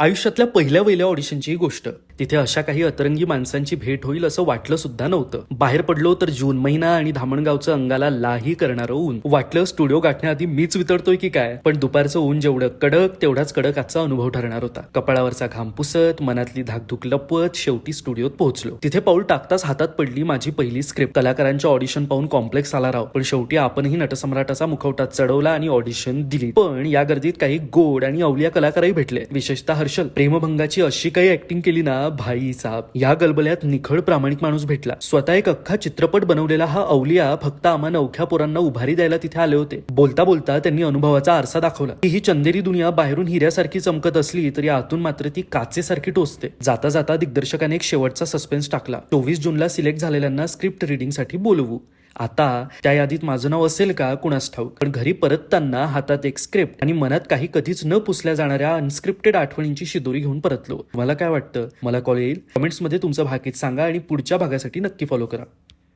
आयुष्यातल्या पहिल्या वहिल्या ऑडिशनची गोष्ट. तिथे अशा काही अतरंगी माणसांची भेट होईल असं वाटलं सुद्धा नव्हतं. बाहेर पडलो तर जून महिना आणि धामणगावचं अंगाला लाही करणारं ऊन. वाटलं स्टुडिओ गाठण्याआधी मीच वितळतोय की काय. पण दुपारचं ऊन जेवढं कडक तेवढाच कडक आजचा अनुभव ठरणार होता. कपाळावरचा घाम पुसत, मनातली धाकधूक लपवत शेवटी स्टुडिओत पोहोचलो. तिथे पाऊल टाकताच हातात पडली माझी पहिली स्क्रिप्ट. कलाकारांच्या ऑडिशन पाहून कॉम्प्लेक्स आला राव, पण शेवटी आपणही नटसम्राटाचा मुखवटा चढवला आणि ऑडिशन दिली. पण या गर्दीत काही गोड आणि अवलिया कलाकारही भेटले. विशेषतः हर्षल. प्रेमभंगाची अशी काही ऍक्टिंग केली ना भाई साहब. या गलबल्यात निखळ प्रामाणिक माणूस भेटला. स्वतः एक अख्खा चित्रपट बनवलेला हा अवलिया फक्त आम्हा नवख्या पोरांना उभारी द्यायला तिथे आले होते. बोलता बोलता त्यांनी अनुभवाचा आरसा दाखवला. ही चंदेरी दुनिया बाहेरून हिऱ्यासारखी चमकत असली तरी आतून मात्र ती काचेसारखी टोचते. जाता जाता दिग्दर्शकाने एक शेवटचा सस्पेन्स टाकला. 24 जूनला सिलेक्ट झालेल्यांना स्क्रिप्ट रिडिंगसाठी बोलवू. आता त्या यादीत माझं नाव असेल का कुणास ठाऊक. पण घरी परतताना हातात एक स्क्रिप्ट आणि मनात काही कधीच न पुसल्या जाणाऱ्या अनस्क्रिप्टेड आठवणींची शिदोरी घेऊन परतलो. मला काय वाटतं, मला कॉल येईल? कमेंट्समध्ये तुमचा भाकीत सांगा आणि पुढच्या भागासाठी नक्की फॉलो करा.